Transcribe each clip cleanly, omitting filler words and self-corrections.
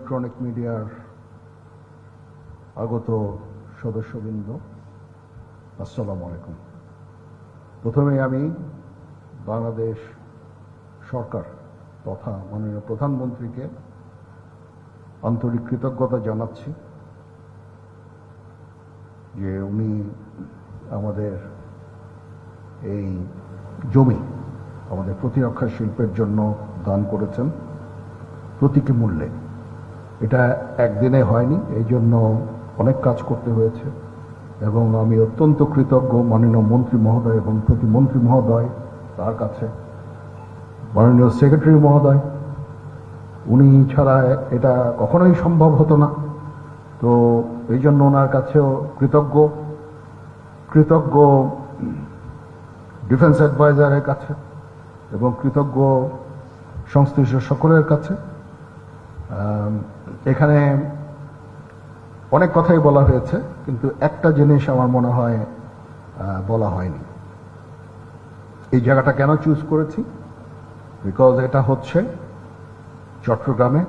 Electronic মিডিয়ার আগত সদস্যবৃন্দ, আসসালামু আলাইকুম। প্রথমে আমি বাংলাদেশ সরকার তথা মাননীয় প্রধানমন্ত্রীকে আন্তরিক কৃতজ্ঞতা জানাচ্ছি যে উনি আমাদের এই জমি আমাদের প্রতিরক্ষা শিল্পের জন্য দান করেছেন প্রতীকী মূল্যে। এটা একদিনে হয়নি, এই জন্য অনেক কাজ করতে হয়েছে এবং আমি অত্যন্ত কৃতজ্ঞ মাননীয় মন্ত্রী মহোদয় এবং প্রতিমন্ত্রী মহোদয়, তার কাছে মাননীয় সেক্রেটারি মহোদয়, উনি ছাড়া এটা কখনোই সম্ভব হতো না। তো এই জন্য ওনার কাছেও কৃতজ্ঞ ডিফেন্স অ্যাডভাইজারের কাছে এবং কৃতজ্ঞ সংশ্লিষ্ট সকলের কাছে। এখানে অনেক কথাই বলা হয়েছে, কিন্তু একটা জিনিস আমার মনে হয় বলা হয়নি। এই জায়গাটা কেন চুজ করেছি? বিকজ এটা হচ্ছে চট্টগ্রামে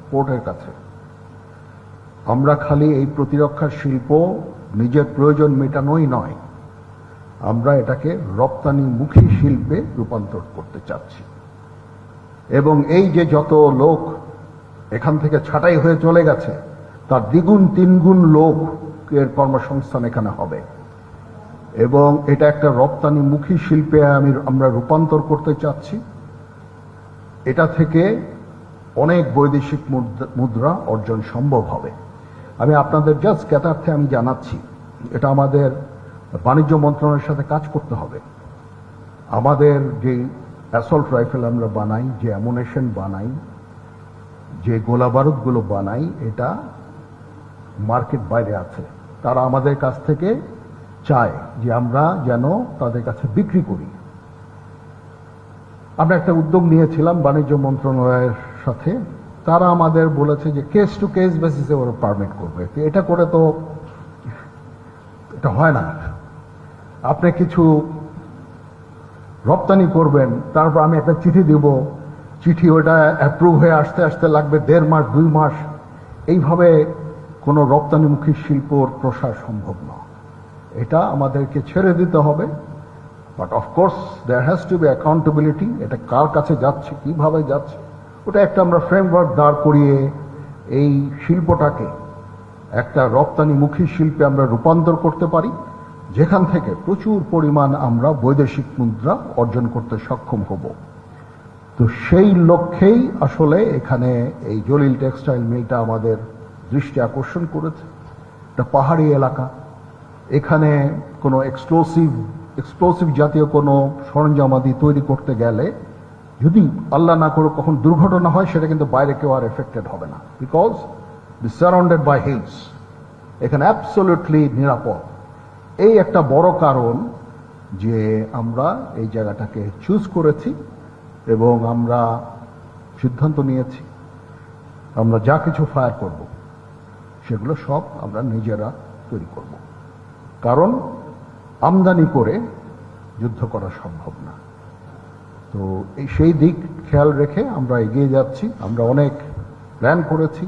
পোর্টের কাছে। আমরা খালি এই প্রতিরক্ষা শিল্প নিজের প্রয়োজন মেটানোই নয়, আমরা এটাকে রপ্তানিমুখী শিল্পে রূপান্তর করতে চাচ্ছি। এবং এই যে যত লোক এখান থেকে ছাঁটাই হয়ে চলে গেছে, তার দ্বিগুণ তিনগুণ লোকের কর্মসংস্থান এখানে হবে এবং এটা একটা রপ্তানিমুখী শিল্পে আমরা রূপান্তর করতে চাচ্ছি। এটা থেকে অনেক বৈদেশিক মুদ্রা অর্জন সম্ভব হবে। আমি আপনাদের জাস্ট জ্ঞাতার্থে আমি জানাচ্ছি, এটা আমাদের বাণিজ্য মন্ত্রণালয়ের সাথে কাজ করতে হবে। আমাদের যে অ্যাসল্ট রাইফেল আমরা বানাই, যে অ্যামুনেশন বানাই, যে গোলা বারুদগুলো বানাই, এটা মার্কেট বাইরে আছে। তারা আমাদের কাছ থেকে চায় যে আমরা যেন তাদের কাছে বিক্রি করি। আমরা একটা উদ্যোগ নিয়েছিলাম বাণিজ্য মন্ত্রণালয়ের সাথে, তারা আমাদের বলেছে যে কেস টু কেস বেসিসে ওরা পারমিট করবে। এটা করে তো এটা হয় না। আপনি কিছু রপ্তানি করবেন, তারপর আমি একটা চিঠি দিব, চিঠি ওটা অ্যাপ্রুভ হয়ে আসতে আসতে লাগবে 1.5 মাস 2 মাস। এইভাবে কোনো রপ্তানিমুখী শিল্পর প্রসার সম্ভব না। এটা আমাদেরকে ছেড়ে দিতে হবে। But of course there has to be accountability. এটা কার কাছে যাচ্ছে, কিভাবে যাচ্ছে, ওটা একটা আমরা ফ্রেমওয়ার্ক দাঁড় করিয়ে এই শিল্পটাকে একটা রপ্তানিমুখী শিল্পে আমরা রূপান্তর করতে পারি, যেখান থেকে প্রচুর পরিমাণ আমরা বৈদেশিক মুদ্রা অর্জন করতে সক্ষম হব। তো সেই লক্ষ্যেই আসলে এখানে এই জলিল টেক্সটাইল মিলটা আমাদের দৃষ্টি আকর্ষণ করেছে। এটা পাহাড়ি এলাকা, এখানে কোনো এক্সপ্লোসিভ জাতীয় কোনো সরঞ্জামাদি তৈরি করতে গেলে যদি আল্লাহ না করে কখন দুর্ঘটনা হয়, সেটা কিন্তু বাইরে কেউ আর এফেক্টেড হবে না, because be surrounded by hills. এখানে অ্যাবসলিউটলি নিরাপদ। এই একটা বড় কারণ যে আমরা এই জায়গাটাকে চুজ করেছি এবং আমরা সিদ্ধান্ত নিয়েছি আমরা যা কিছু ফায়ার করব সেগুলো সব আমরা নিজেরা তৈরি করব। কারণ আমদানি করে যুদ্ধ করা সম্ভব না। তো সেই দিক খেয়াল রেখে আমরা এগিয়ে যাচ্ছি। আমরা অনেক প্ল্যান করেছি,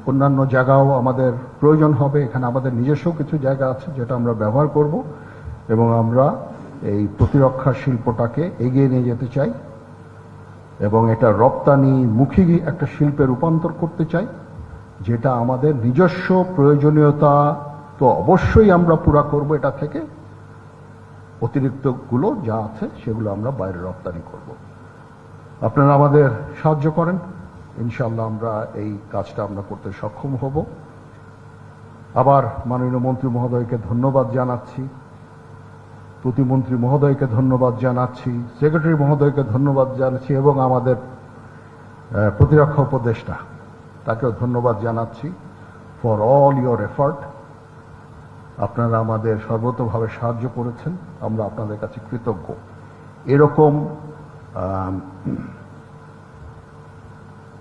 অন্যান্য জায়গাও আমাদের প্রয়োজন হবে। এখানে আমাদের নিজস্ব কিছু জায়গা আছে যেটা আমরা ব্যবহার করব এবং আমরা এই প্রতিরক্ষা শিল্পটাকে এগিয়ে নিয়ে যেতে চাই এবং এটা রপ্তানিমুখী একটা শিল্পে রূপান্তর করতে চাই, যেটা আমাদের নিজস্ব প্রয়োজনীয়তা তো অবশ্যই আমরা পুরা করব। এটা থেকে অতিরিক্তগুলো যা আছে সেগুলো আমরা বাইরে রপ্তানি করব। আপনারা আমাদের সাহায্য করেন, ইনশাআল্লাহ আমরা এই কাজটা আমরা করতে সক্ষম হব। আবার মাননীয় মন্ত্রী মহোদয়কে ধন্যবাদ জানাচ্ছি, প্রতিমন্ত্রী মহোদয়কে ধন্যবাদ জানাচ্ছি, সেক্রেটারি মহোদয়কে ধন্যবাদ জানাচ্ছি এবং আমাদের প্রতিরক্ষা উপদেষ্টা তাকেও ধন্যবাদ জানাচ্ছি ফর অল ইয়োর এফার্ট। আপনারা আমাদের সর্বতোভাবে সাহায্য করেছেন, আমরা আপনাদের কাছে কৃতজ্ঞ। এরকম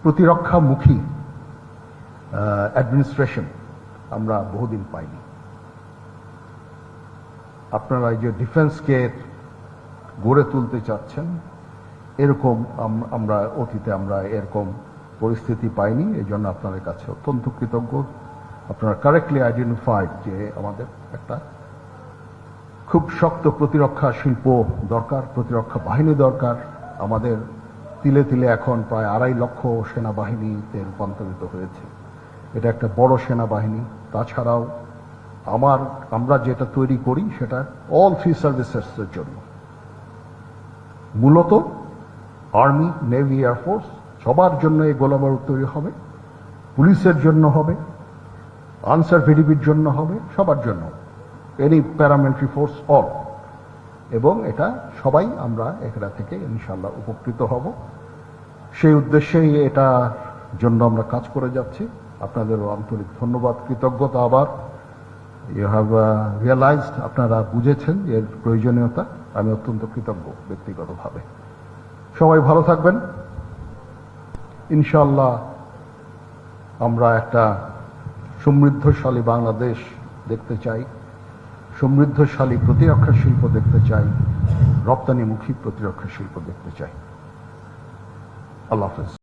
প্রতিরক্ষামুখী অ্যাডমিনিস্ট্রেশন আমরা বহুদিন পাইনি। আপনারা এই যে ডিফেন্সকে গড়ে তুলতে চাচ্ছেন, এরকম আমরা অতীতে আমরা এরকম পরিস্থিতি পাইনি। এই জন্য আপনাদের কাছে অত্যন্ত কৃতজ্ঞ। আপনারা কারেক্টলি আইডেন্টিফাইড যে আমাদের একটা খুব শক্ত প্রতিরক্ষা শিল্প দরকার, প্রতিরক্ষা বাহিনী দরকার। আমাদের তিলে তিলে এখন প্রায় 2.5 লক্ষ সেনাবাহিনীতে রূপান্তরিত হয়েছে। এটা একটা বড় সেনাবাহিনী। তাছাড়াও আমরা যেটা তৈরি করি সেটা অল 3 সার্ভিসেসের জন্য, মূলত আর্মি, নেভি, এয়ারফোর্স সবার জন্য এই গোলাবারুদ তৈরি হবে, পুলিশের জন্য হবে, আনসার ভিডিপির জন্য হবে, সবার জন্য, এনি প্যারামিলিটারি ফোর্স অল। এবং এটা সবাই আমরা এটা থেকে ইনশাআল্লাহ উপকৃত হব। সেই উদ্দেশ্যেই এটার জন্য আমরা কাজ করে যাচ্ছি। আপনাদেরও আন্তরিক ধন্যবাদ, কৃতজ্ঞতা। আবার ইউ হ্যাভ রিয়েলাইজড, আপনারা বুঝেছেন এর প্রয়োজনীয়তা। আমি অত্যন্ত কৃতজ্ঞ ব্যক্তিগতভাবে। সবাই ভালো থাকবেন। ইনশাআল্লাহ আমরা একটা সমৃদ্ধশালী বাংলাদেশ দেখতে চাই, সমৃদ্ধশালী প্রতিরক্ষা শিল্প দেখতে চাই, রপ্তানিমুখী প্রতিরক্ষা শিল্প দেখতে চাই। আল্লাহ হাফেজ।